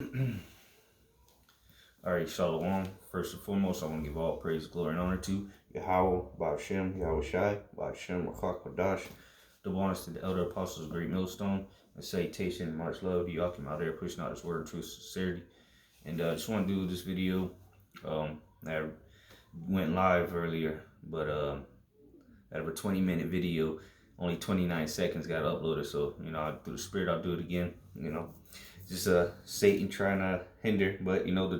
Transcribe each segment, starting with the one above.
All right, Shalom. First and foremost, I want to give all praise, glory, and honor to Yahweh, Ba'ashem, Yahweh Shai, Ba'ashem, Rachak Kodash. Double honors to the elder apostles, great millstone, and salutation and much love to Yakim out there pushing out his word of truth, sincerity. And I just want to do this video. I went live earlier, but out of a 20-minute video, only 29 seconds got uploaded. So, through the spirit, I'll do it again, Just Satan trying to hinder, but the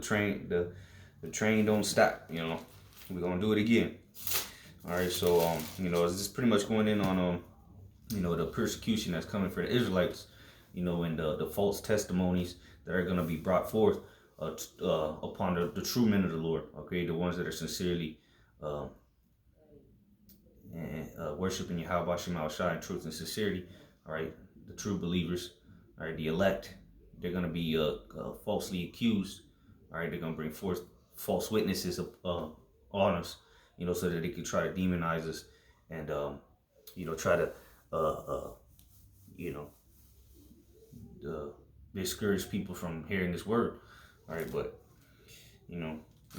train don't stop. We're gonna do it again. All right, so this is pretty much going in on the persecution that's coming for the Israelites, and the false testimonies that are gonna be brought forth upon the true men of the Lord. Okay, the ones that are sincerely worshiping Yahweh Shema Shai in truth and sincerity. All right, the true believers. All right, the elect. They're going to be falsely accused. All right, they're going to bring forth false witnesses on us, so that they can try to demonize us and, try to, discourage people from hearing this word. All right, but,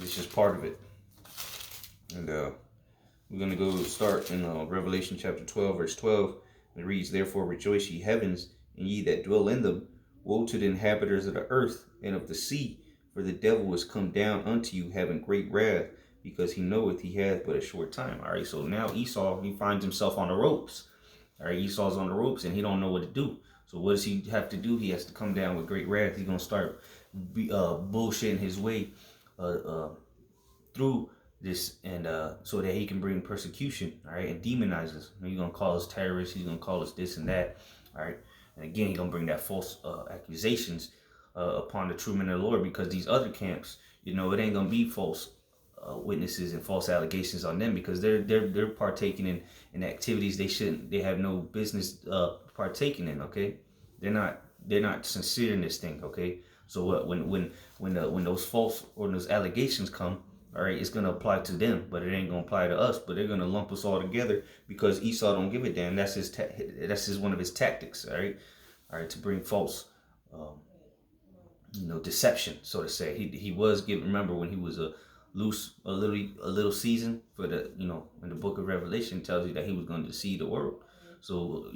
it's just part of it. And we're going to go start in Revelation chapter 12, verse 12. It reads, "Therefore rejoice, ye heavens, and ye that dwell in them. Woe to the inhabitants of the earth and of the sea, for the devil is come down unto you, having great wrath, because he knoweth he hath but a short time." All right, so now Esau, he finds himself on the ropes. All right, Esau's on the ropes, and he don't know what to do. So what does he have to do? He has to come down with great wrath. He's going to start bullshitting his way through this, and so that he can bring persecution, all right, and demonize us. He's going to call us terrorists. He's going to call us this and that, all right. And again, he's going to bring that false accusations upon the true men of the Lord, because these other camps, it ain't going to be false witnesses and false allegations on them, because they're partaking in activities they have no business partaking in. Okay, they're not sincere in this thing. Okay, so when those false or those allegations come, all right, it's going to apply to them, but it ain't going to apply to us. But they're going to lump us all together, because Esau don't give a damn. That's his one of his tactics. All right, to bring false, deception, so to say. He was given. Remember when he was a little season for the, in the book of Revelation tells you that he was going to deceive the world. So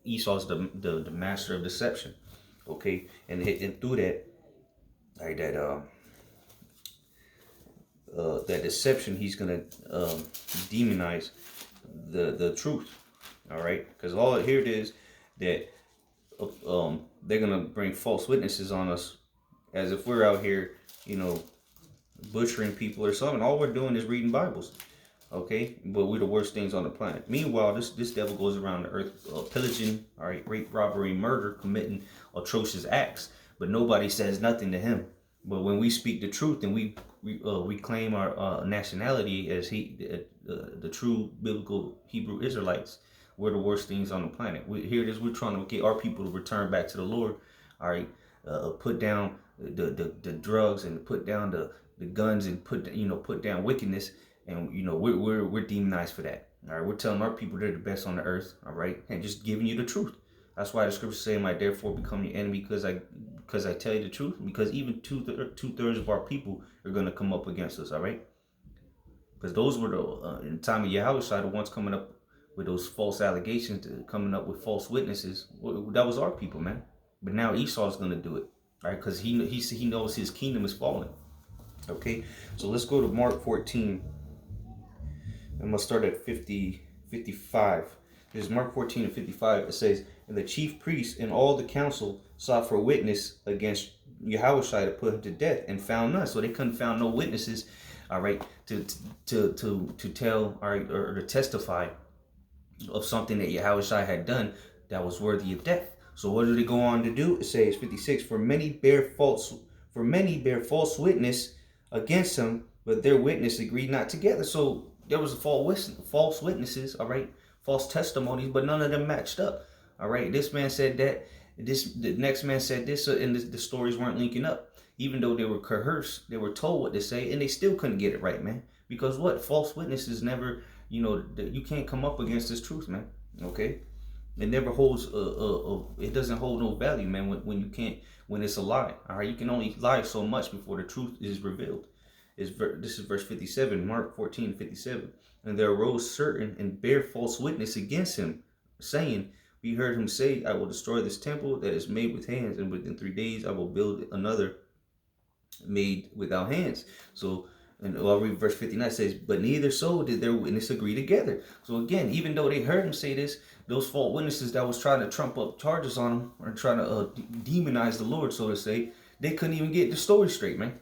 Esau's the master of deception. Okay, and through that, all right, that deception, he's gonna demonize the truth. All right, because here it is that they're gonna bring false witnesses on us, as if we're out here, butchering people or something. All we're doing is reading Bibles. Okay, but we're the worst things on the planet. Meanwhile, this devil goes around the earth pillaging, all right, rape, robbery, murder, committing atrocious acts, but nobody says nothing to him. But when we speak the truth and we claim our nationality as the true biblical Hebrew Israelites, we're the worst things on the planet. Here it is. We're trying to get our people to return back to the Lord. All right, put down the drugs and put down the guns and put down wickedness. And we're demonized for that. All right, we're telling our people they're the best on the earth. All right, and just giving you the truth. That's why the scriptures say, "I therefore become your enemy, because I tell you the truth." Because even two-thirds of our people are going to come up against us. All right, because those were in the time of Yahweh, the ones coming up with those false allegations, coming up with false witnesses. That was our people, man. But now Esau's going to do it. All right, because he knows his kingdom is falling. Okay, so let's go to Mark 14. I'm going to start at 55. This is Mark 14 and 55. It says, "And the chief priests and all the council sought for a witness against Yahweh to put him to death, and found none." So they couldn't find no witnesses, all right, to tell, all right, or to testify of something that Yahweh had done that was worthy of death. So what do they go on to do? It says 56, "For many bear false witness against him, but their witness agreed not together." So there was false witnesses, all right, false testimonies, but none of them matched up. All right, this man said that, the next man said this, and the stories weren't linking up. Even though they were coerced, they were told what to say, and they still couldn't get it right, man. Because false witnesses never, you can't come up against this truth, man. Okay, It never holds it doesn't hold no value, man. When you can't, when it's a lie. All right, you can only lie so much before the truth is revealed. This is verse 57, Mark 14:57. And there arose certain and bare false witness against him, saying, we heard him say, I will destroy this temple that is made with hands, and within 3 days I will build another made without hands. So, and I'll read verse 59 says, but neither so did their witness agree together. So again, even though they heard him say this, those false witnesses that was trying to trump up charges on him or trying to demonize the Lord, so to say, they couldn't even get the story straight, man.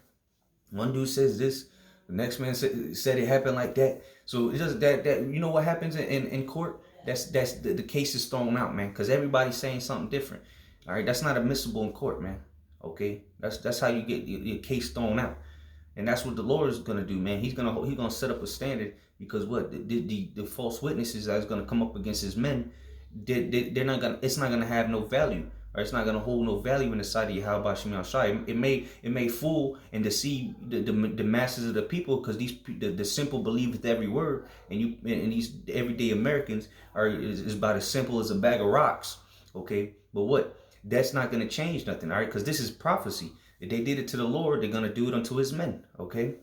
One dude says this, the next man said it happened like that. So it does that you know what happens in court? That's the case is thrown out, man, because everybody's saying something different. All right, that's not admissible in court, man. Okay, that's how you get your case thrown out, and that's what the Lord is gonna do, man. He's gonna set up a standard, because what the false witnesses that's gonna come up against his men, they're not gonna, it's not gonna have no value, or it's not gonna hold no value in the sight of Yahweh Shem Shai. It may fool and deceive the masses of the people, because the simple believeth every word, and these everyday Americans is about as simple as a bag of rocks. Okay, but what? That's not going to change nothing, all right? Because this is prophecy. If they did it to the Lord, they're going to do it unto his men, okay?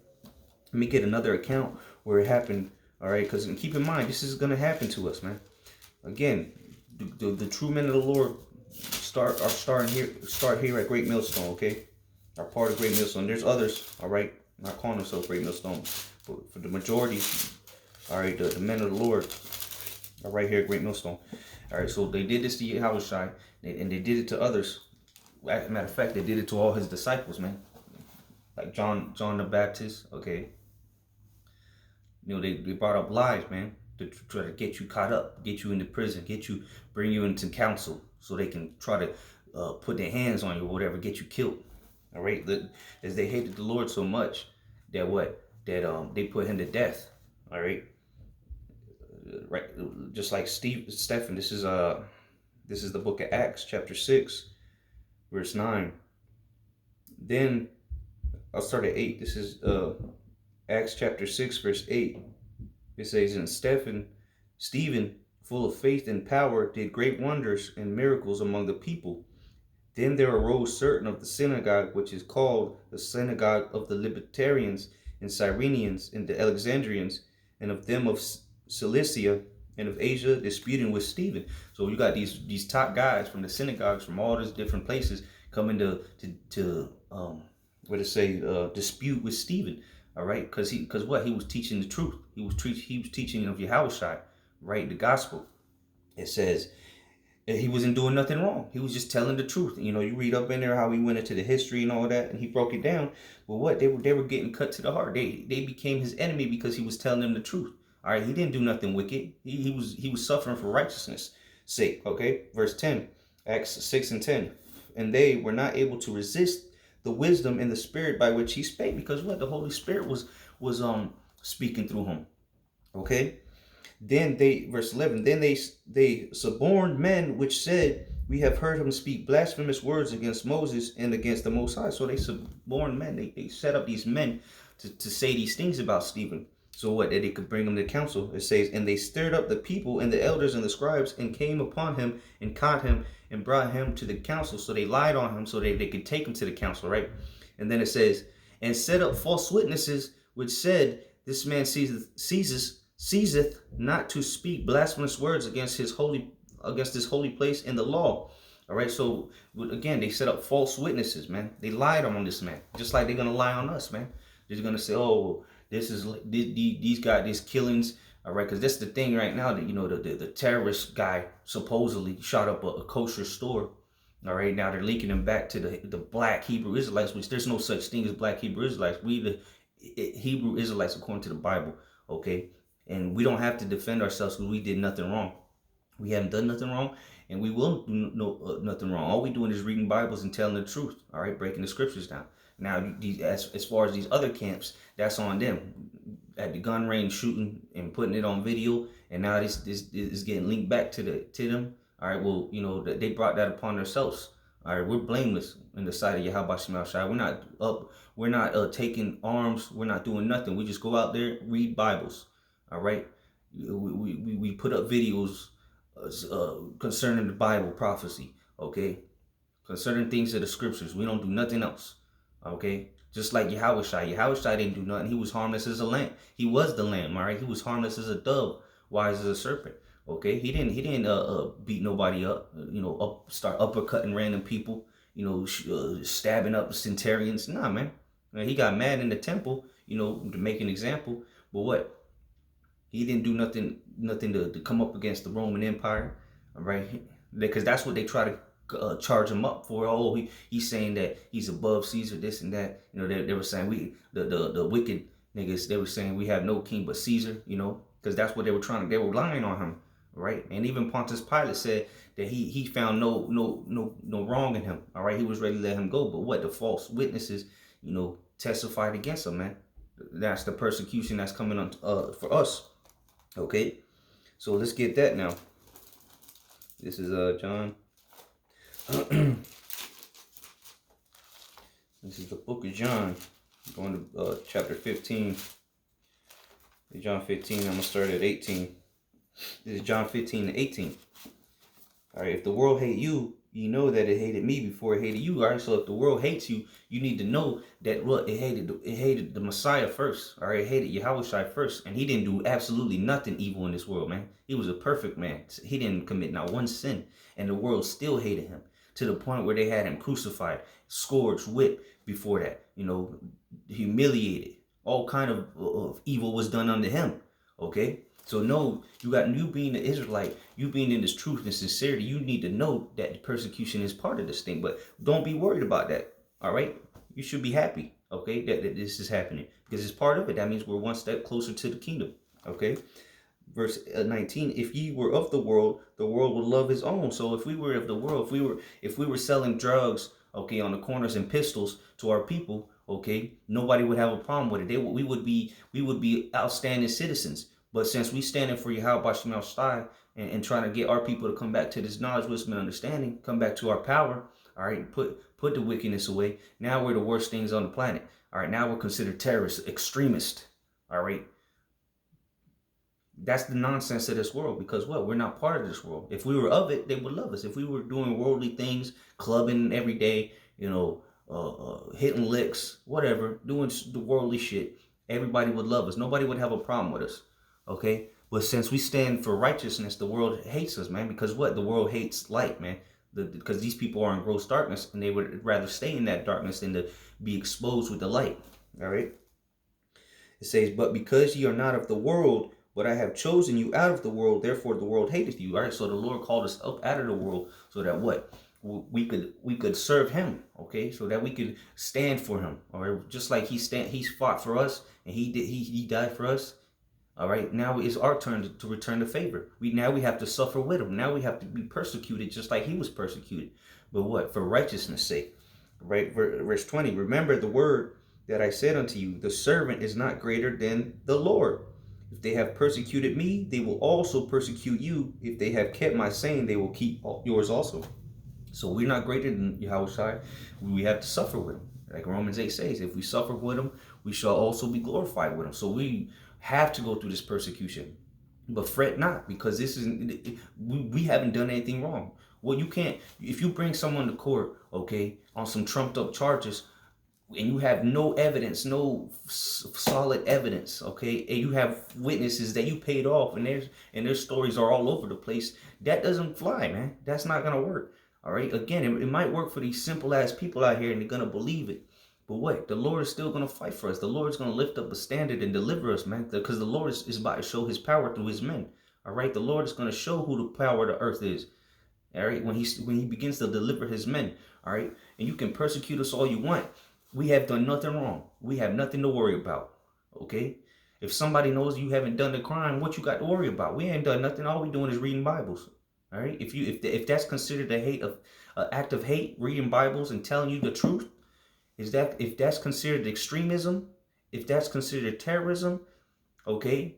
Let me get another account where it happened, all right? Because keep in mind, this is going to happen to us, man. Again, the true men of the Lord start here at Great Millstone, okay? Are part of Great Millstone. There's others, all right? I'm not calling themselves Great Millstone, but for the majority, all right, the men of the Lord are right here at Great Millstone. All right, so they did this to Yahushua, and they did it to others. As a matter of fact, they did it to all his disciples, man. Like John the Baptist, okay. You know, they brought up lies, man, to try to get you caught up, get you into prison, bring you into council, so they can try to put their hands on you or whatever, get you killed. All right, as they hated the Lord so much that they put him to death. All right. Right, just like Stephen. This is the book of Acts, chapter 6, verse 9. Then I'll start at 8. This is Acts chapter 6, verse 8. It says, and Stephen, full of faith and power, did great wonders and miracles among the people. Then there arose certain of the synagogue, which is called the synagogue of the Libertarians and Cyrenians and the Alexandrians, and of them of Cilicia and of Asia, disputing with Stephen. So you got these top guys from the synagogues from all these different places coming to dispute with Stephen. All right, because he was teaching the truth. He was teaching of Yahushua, right, the gospel. It says he wasn't doing nothing wrong. He was just telling the truth. You know, you read up in there how he went into the history and all that, and he broke it down. But what they were getting cut to the heart. They became his enemy because he was telling them the truth. All right, he didn't do nothing wicked. He was suffering for righteousness' sake. Okay, verse 10, Acts 6 and 10. And they were not able to resist the wisdom and the spirit by which he spake, because what? The Holy Spirit was speaking through him. Okay. Then verse 11, then they suborned men which said, we have heard him speak blasphemous words against Moses and against the Most High. So they suborned men. They set up these men to say these things about Stephen. So what? That they could bring him to council. It says, and they stirred up the people and the elders and the scribes and came upon him and caught him and brought him to the council. So they lied on him so they could take him to the council, right? And then it says, and set up false witnesses which said, this man ceaseth not to speak blasphemous words against this holy place in the law. All right, so again, they set up false witnesses, man. They lied on this man, just like they're gonna lie on us, man. They're gonna say, oh, these guys, these killings. All right, because that's the thing right now, that, you know, the terrorist guy supposedly shot up a kosher store. All right, now they're linking them back to the black Hebrew Israelites, which there's no such thing as black Hebrew Israelites. We the Hebrew Israelites according to the Bible. Okay, and we don't have to defend ourselves because we did nothing wrong. We haven't done nothing wrong, and we will do nothing wrong. All we doing is reading Bibles and telling the truth. All right, breaking the scriptures down. Now, as far as these other camps, that's on them. At the gun range, shooting and putting it on video, and now this is getting linked back to them. All right, well, you know, they brought that upon themselves. All right, we're blameless in the sight of Yahweh Shem Shai. We're not taking arms. We're not doing nothing. We just go out there, read Bibles. All right, we put up videos concerning the Bible prophecy, okay? Concerning things of the scriptures. We don't do nothing else, okay? Just like Yahushua didn't do nothing. He was harmless as a lamb. He was the lamb, all right? He was harmless as a dove, wise as a serpent, okay? He didn't beat nobody up, start uppercutting random people, stabbing up centurions. Nah, man. He got mad in the temple, to make an example. But what? He didn't do nothing to come up against the Roman Empire, all right? Because that's what they try to charge him up for. Oh, he's saying that he's above Caesar, this and that. They were saying the wicked niggas. They were saying we have no king but Caesar. Because that's what they were trying to. They were lying on him, right? And even Pontius Pilate said that he found no wrong in him. All right, he was ready to let him go. But what the false witnesses, testified against him, man. That's the persecution that's coming on for us. Okay, so let's get that now. This is John. This is the book of John. Going to chapter 15. John 15. I'm gonna start at 18. This is John 15 and 18. All right. If the world hate you, you know that it hated me before it hated you. All right. So if the world hates you, you need to know that it hated the Messiah first. All right. It hated Yahushua first, and he didn't do absolutely nothing evil in this world, man. He was a perfect man. He didn't commit not one sin, and the world still hated him to the point where they had him crucified, scourged, whipped. Before that, humiliated. All kind of evil was done unto him. Okay. So no, you being an Israelite, you being in this truth and sincerity, you need to know that the persecution is part of this thing. But don't be worried about that. All right, you should be happy. Okay, that this is happening because it's part of it. That means we're one step closer to the kingdom. Okay, verse 19. If ye were of the world would love his own. So if we were of the world, if we were selling drugs, okay, on the corners and pistols to our people, okay, nobody would have a problem with it. We would be outstanding citizens. But since we standing for Yahweh Shem Shai and trying to get our people to come back to this knowledge, wisdom, and understanding, come back to our power, all right, put the wickedness away. Now we're the worst things on the planet. All right, now we're considered terrorists, extremists. All right. That's the nonsense of this world because what? We're not part of this world. If we were of it, they would love us. If we were doing worldly things, clubbing every day, hitting licks, whatever, doing the worldly shit, everybody would love us. Nobody would have a problem with us. Okay? But since we stand for righteousness, the world hates us, man. Because what? The world hates light, man. Because these people are in gross darkness and they would rather stay in that darkness than to be exposed with the light. All right? It says, but because ye are not of the world, but I have chosen you out of the world, therefore the world hateth you. All right, so the Lord called us up out of the world so that what? We could serve him, okay? So that we could stand for him. All right, just like he's fought for us and he died for us. All right, now it's our turn to return the favor. We have to suffer with him. Now we have to be persecuted just like he was persecuted. But what? For righteousness' sake. Right, verse 20. Remember the word that I said unto you, the servant is not greater than the Lord. If they have persecuted me, they will also persecute you. If they have kept my saying, they will keep yours also. So we're not greater than Yahushua. We have to suffer with him. Like Romans 8 says, if we suffer with him, we shall also be glorified with him. So we have to go through this persecution. But fret not, because we haven't done anything wrong. Well, you can't, if you bring someone to court, okay, on some trumped up charges, and you have no evidence, no solid evidence, okay, and you have witnesses that you paid off, and their stories are all over the place, that doesn't fly, man. That's not gonna work. All right. Again, it might work for these simple ass people out here, and they're gonna believe it. But what? The Lord is still gonna fight for us. The Lord's gonna lift up a standard and deliver us, man. Because the Lord is about to show His power through His men. All right. The Lord is gonna show who the power of the earth is. All right. When He begins to deliver His men. All right. And you can persecute us all you want. We have done nothing wrong. We have nothing to worry about. Okay? If somebody knows you haven't done the crime, what you got to worry about? We ain't done nothing. All we doing is reading Bibles. All right? If that's considered an act of hate, reading Bibles and telling you the truth, if that's considered extremism, if that's considered terrorism, okay,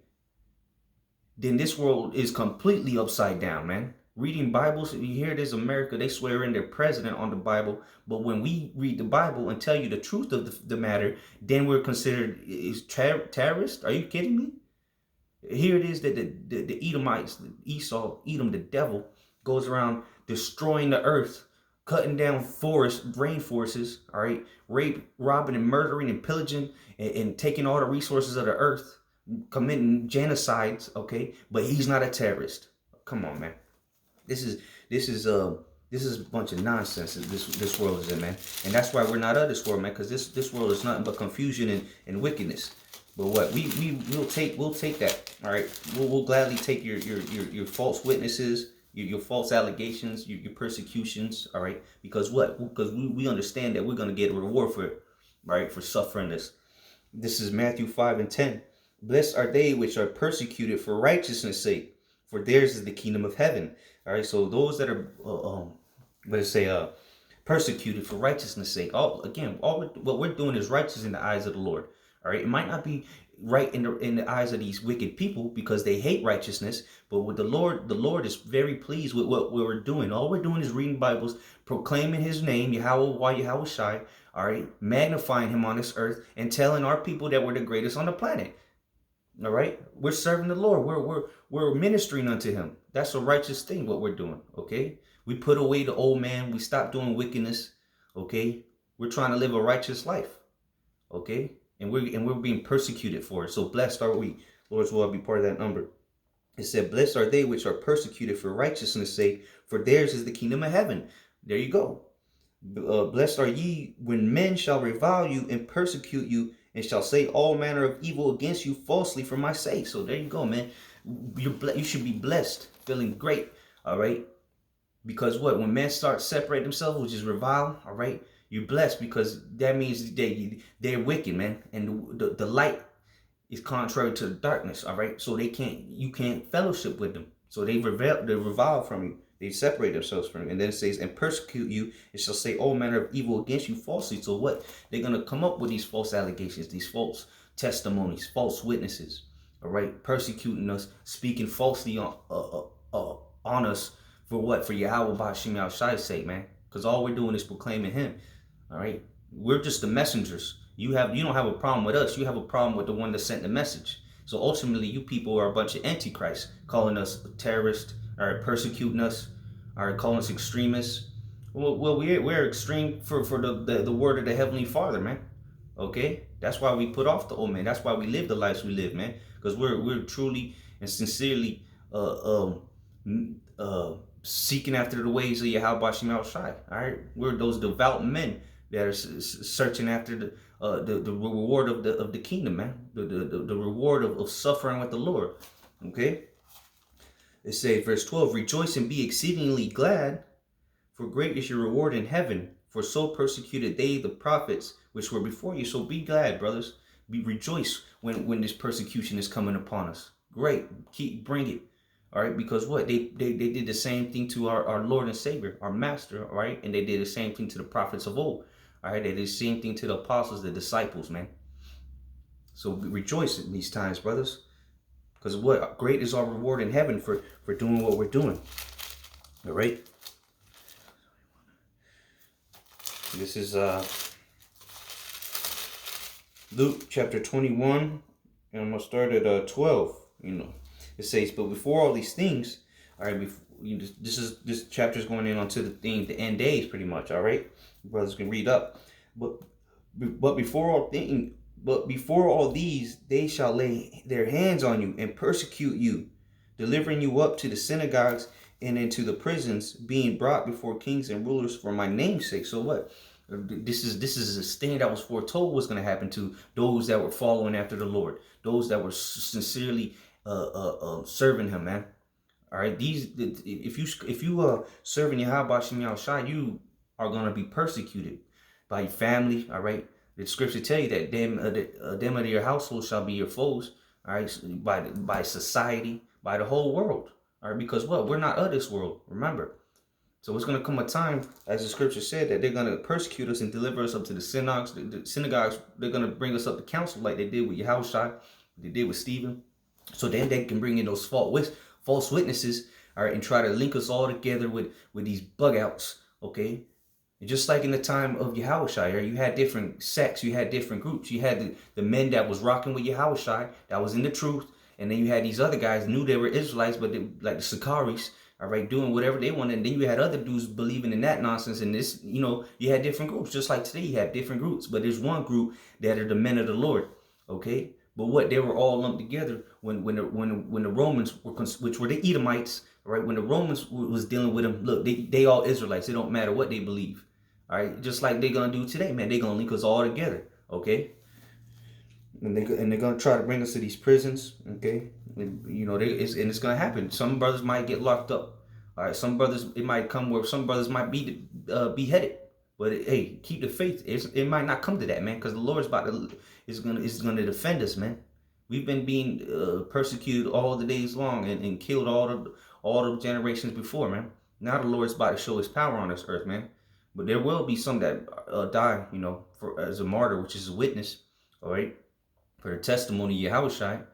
then this world is completely upside down, man. Reading Bibles, you hear this America, they swear in their president on the Bible, but when we read the Bible and tell you the truth of the matter, then we're considered terrorists? Are you kidding me? Here it is that the Edomites, Esau, Edom, the devil, goes around destroying the earth, cutting down forests, rainforests, all right, rape, robbing, and murdering, and pillaging, and taking all the resources of the earth, committing genocides, okay? But he's not a terrorist. Come on, man. This is this is this is a bunch of nonsense that this world is in, man. And that's why we're not of this world, man, because this world is nothing but confusion and wickedness. But what we'll take that. All right. We'll gladly take your false witnesses, your false allegations, your persecutions, all right? Because what? Because we understand that we're gonna get a reward for it, right? For suffering this. This is Matthew 5:10. Blessed are they which are persecuted for righteousness' sake, for theirs is the kingdom of heaven. All right, so those that are, persecuted for righteousness' sake. What we're doing is righteous in the eyes of the Lord. All right, it might not be right in the eyes of these wicked people because they hate righteousness, but with the Lord is very pleased with what we're doing. All we're doing is reading Bibles, proclaiming His name, Yahweh Shai. All right, magnifying Him on this earth and telling our people that we're the greatest on the planet. All right, we're serving the Lord. We're ministering unto Him. That's a righteous thing. What we're doing. Okay, we put away the old man. We stop doing wickedness. Okay, we're trying to live a righteous life. Okay, and we're being persecuted for it. So blessed are we. Lord's will be part of that number. It said, "Blessed are they which are persecuted for righteousness' sake, for theirs is the kingdom of heaven." There you go. Blessed are ye when men shall revile you and persecute you, and shall say all manner of evil against you falsely for my sake. So there you go, man. You should be blessed, feeling great, all right? Because what? When men start separating themselves, which is revile, all right? You're blessed because that means they're wicked, man. And the light is contrary to the darkness, all right? So you can't fellowship with them. So they revile from you. They separate themselves from you. And then it says, and persecute you, it shall say all manner of evil against you falsely. So what? They're going to come up with these false allegations, these false testimonies, false witnesses, all right? Persecuting us, speaking falsely on us for what? For Yahweh Bashim Shai's sake, man. Because all we're doing is proclaiming Him, all right? We're just the messengers. You don't have a problem with us. You have a problem with the one that sent the message. So ultimately, you people are a bunch of antichrists, calling us terrorists, or persecuting us, or calling us extremists. Well, we're extreme for the word of the Heavenly Father, man. Okay, that's why we put off the old man. That's why we live the lives we live, man. Because we're truly and sincerely seeking after the ways of Yahweh Shai. All right, we're those devout men that are searching after the reward of the kingdom, man. The reward of suffering with the Lord. Okay. It says, verse 12, rejoice and be exceedingly glad, for great is your reward in heaven. For so persecuted they the prophets which were before you. So be glad, brothers. Rejoice when this persecution is coming upon us. Great. Bring it. All right, because what? They did the same thing to our Lord and Savior, our Master, all right? And they did the same thing to the prophets of old. All right, they did the same thing to the apostles, the disciples, man. So rejoice in these times, brothers. Because what? Great is our reward in heaven for doing what we're doing. All right? This is Luke chapter 21. And I'm going to start at 12. It says, but before all these things, all right, this chapter is going in onto the end days pretty much, all right? You brothers can read up. But before all these, they shall lay their hands on you and persecute you, delivering you up to the synagogues and into the prisons, being brought before kings and rulers for my name's sake. So what? This is a thing that was foretold was going to happen to those that were following after the Lord, those that were sincerely serving Him, man. All right, if you serving Yahweh Shem Shai, you are going to be persecuted by your family. All right, the scripture tell you that them of your household shall be your foes. All right, by society, by the whole world. All right, because what? We're not of this world. Remember. So it's going to come a time, as the scripture said, that they're going to persecute us and deliver us up to the synagogues. The synagogues, they're going to bring us up to council like they did with Yahushua, they did with Stephen. So then they can bring in those false witnesses, all right, and try to link us all together with these bug outs, okay? And just like in the time of Yahushua, right, you had different sects, you had different groups. You had the men that was rocking with Yahushua, that was in the truth, And then you had these other guys knew they were Israelites, but they, like the Sikaris, all right, doing whatever they wanted. And then you had other dudes believing in that nonsense. And this, you had different groups. Just like today, you have different groups. But there's one group that are the men of the Lord, okay? But what, they were all lumped together when the Romans were, which were the Edomites, right? When the Romans was dealing with them, look, they all Israelites. It don't matter what they believe, all right? Just like they're gonna do today, man. They're gonna link us all together, okay? And they're gonna try to bring us to these prisons, okay? And, it's gonna happen. Some brothers might get locked up. All right, some brothers, it might come where some brothers might be beheaded. But hey, keep the faith. It might not come to that, man, because the Lord's is gonna defend us, man. We've been being persecuted all the days long and killed all the generations before, man. Now the Lord's about to show His power on this earth, man. But there will be some that die, for as a martyr, which is a witness, all right, for the testimony of Yahushua.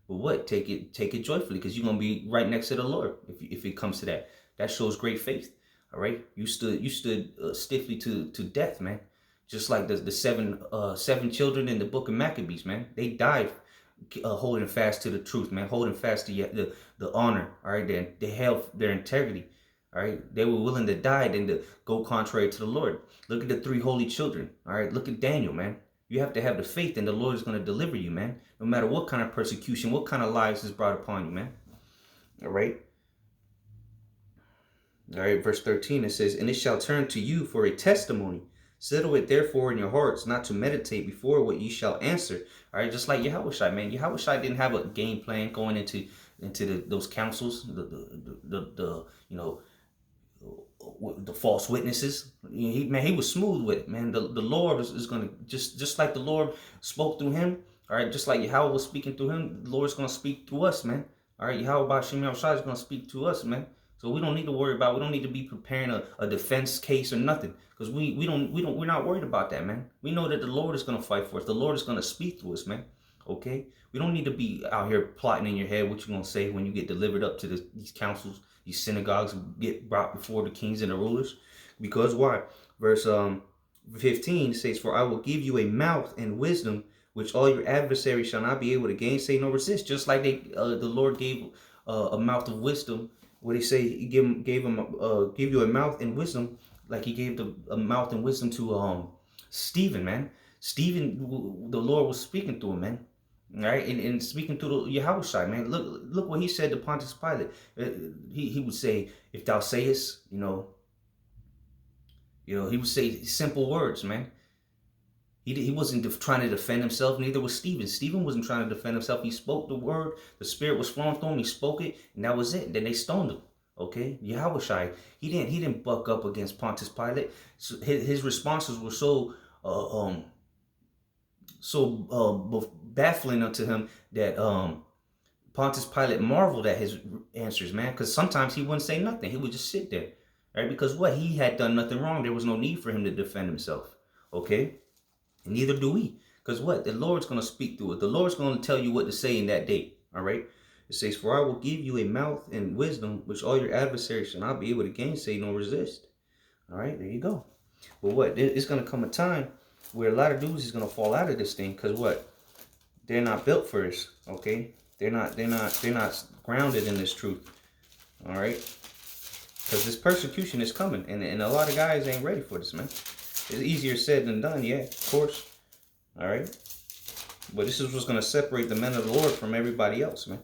But what? Take it joyfully, because you're gonna be right next to the Lord if it comes to that. That shows great faith. All right, you stood stiffly to death, man. Just like the seven children in the book of Maccabees, man. They died holding fast to the truth, man. Holding fast to the honor. All right, they held their integrity. All right, they were willing to die than to go contrary to the Lord. Look at the three holy children. All right, look at Daniel, man. You have to have the faith, and the Lord is going to deliver you, man. No matter what kind of persecution, what kind of lies is brought upon you, man. All right. All right, verse 13, it says, "And it shall turn to you for a testimony. Settle it therefore in your hearts, not to meditate before what ye shall answer." All right, just like Yahushua, man. Yahushua didn't have a game plan going into those councils, the false witnesses. He was smooth with it, man. The Lord is gonna just like the Lord spoke through him. All right, just like Yahweh was speaking through him, the Lord's gonna speak through us, man. All right, Yahweh Bashim Yahushua is gonna speak to us, man. So we don't need to worry about. We don't need to be preparing a defense case or nothing, because we're not worried about that, man. We know that the Lord is gonna fight for us. The Lord is gonna speak through us, man. Okay, we don't need to be out here plotting in your head what you're gonna say when you get delivered up to these councils, these synagogues, get brought before the kings and the rulers. Because why? Verse 15 says, "For I will give you a mouth and wisdom, which all your adversaries shall not be able to gainsay nor resist." Just like the Lord gave a mouth of wisdom. What he say? He give you a mouth and wisdom, like he gave a mouth and wisdom to Stephen, man. Stephen, the Lord was speaking to him, man. All right, and speaking to the Yahushua, man. Look what he said to Pontius Pilate. He would say, "If thou sayest," he would say simple words, man. He wasn't trying to defend himself. Neither was Stephen. Stephen wasn't trying to defend himself. He spoke the word. The Spirit was flowing through him. He spoke it, and that was it. Then they stoned him. Okay, Yahushua, he didn't buck up against Pontius Pilate. So his responses were so baffling unto him that Pontius Pilate marveled at his answers, man. Because sometimes he wouldn't say nothing. He would just sit there, right? Because what, he had done nothing wrong. There was no need for him to defend himself. Okay. And neither do we. Because what? The Lord's going to speak through it. The Lord's going to tell you what to say in that day. All right? It says, "For I will give you a mouth and wisdom, which all your adversaries shall not be able to gainsay nor resist." All right? There you go. But what? It's going to come a time where a lot of dudes is going to fall out of this thing. Because what? They're not built for this. Okay? They're not grounded in this truth. All right? Because this persecution is coming. And a lot of guys ain't ready for this, man. It's easier said than done, yeah, of course. All right. But this is what's going to separate the men of the Lord from everybody else, man.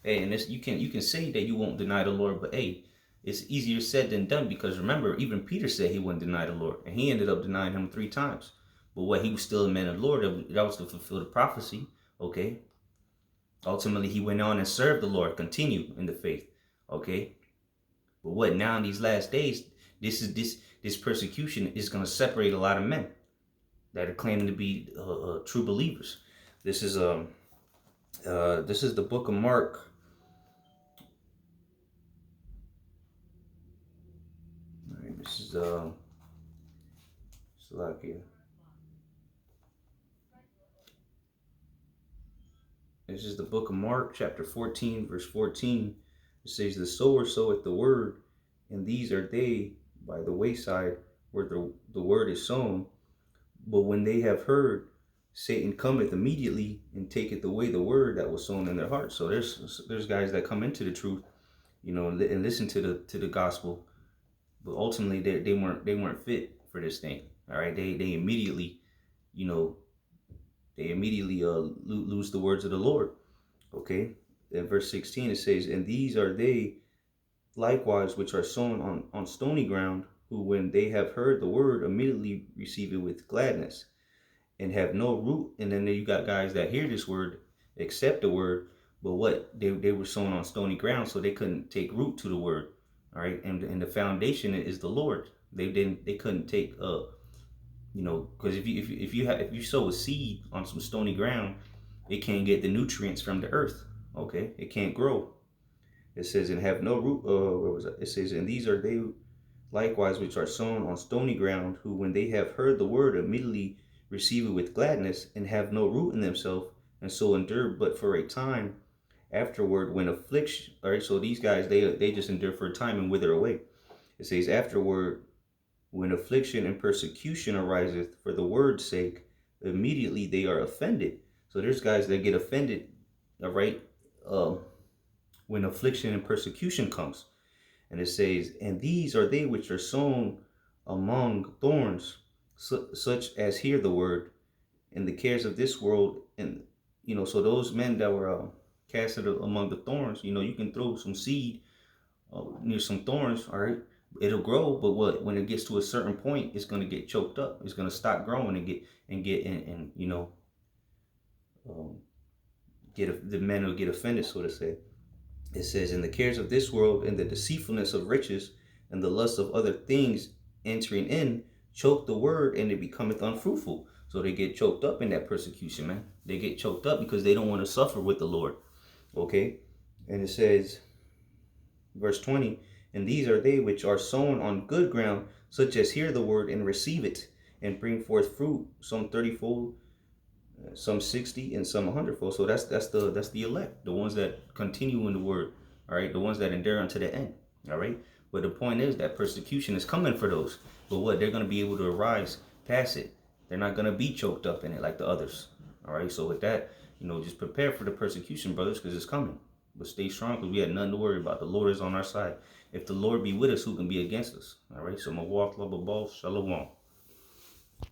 Hey, and this, you can say that you won't deny the Lord, but hey, it's easier said than done, because remember, even Peter said he wouldn't deny the Lord, and he ended up denying him 3 times. But what, he was still a man of the Lord. That was to fulfill the prophecy, okay? Ultimately, he went on and served the Lord, continued in the faith, okay? But what, now in these last days, this persecution is going to separate a lot of men that are claiming to be true believers. This is the book of Mark. All right, this is Slovakia. This is the book of Mark, chapter 14, verse 14. It says, "The sower soweth the word, and these are they by the wayside where the word is sown. But when they have heard, Satan cometh immediately and taketh away the word that was sown in their hearts. So there's guys that come into the truth, you know, and listen to the gospel, but ultimately they weren't fit for this thing. All right, they immediately, you know, lose the words of the Lord. Okay, in verse 16 it says, "And these are they likewise which are sown on stony ground, who when they have heard the word immediately receive it with gladness, and have no root." And then you got guys that hear this word, accept the word, but what they were sown on stony ground, so they couldn't take root to the word. All right, and the foundation is the Lord. They couldn't take you know, because if you sow a seed on some stony ground, it can't get the nutrients from the earth. Okay, it can't grow. It says, "And have no root." Where was that? It says, "And these are they likewise which are sown on stony ground, who when they have heard the word immediately receive it with gladness, and have no root in themselves, and so endure but for a time. Afterward, when affliction." All right, so these guys, they just endure for a time and wither away. It says, "Afterward, when affliction and persecution ariseth for the word's sake, immediately they are offended." So there's guys that get offended, all right, when affliction and persecution comes. And it says, "And these are they which are sown among thorns, such as hear the word, and the cares of this world." And, you know, so those men that were casted among the thorns, you know, you can throw some seed near some thorns, all right? It'll grow, but when it gets to a certain point, it's going to get choked up. It's going to stop growing and you know, um, the men will get offended, so to say. It says, "In the cares of this world, and the deceitfulness of riches, and the lust of other things entering in, choke the word, and it becometh unfruitful." So they get choked up in that persecution, man. They get choked up because they don't want to suffer with the Lord. Okay? And it says, verse 20, "And these are they which are sown on good ground, such as hear the word and receive it, and bring forth fruit, some 30-fold, some 60, and some 100-fold." So that's the elect, the ones that continue in the word. All right, the ones that endure unto the end. All right, but the point is that persecution is coming for those. But what, they're going to be able to arise past it. They're not going to be choked up in it like the others. All right, so with that, you know, just prepare for the persecution, brothers, because it's coming. But stay strong, because we had nothing to worry about. The Lord is on our side. If the Lord be with us, who can be against us? All right, so my walk, love, ball, shalom.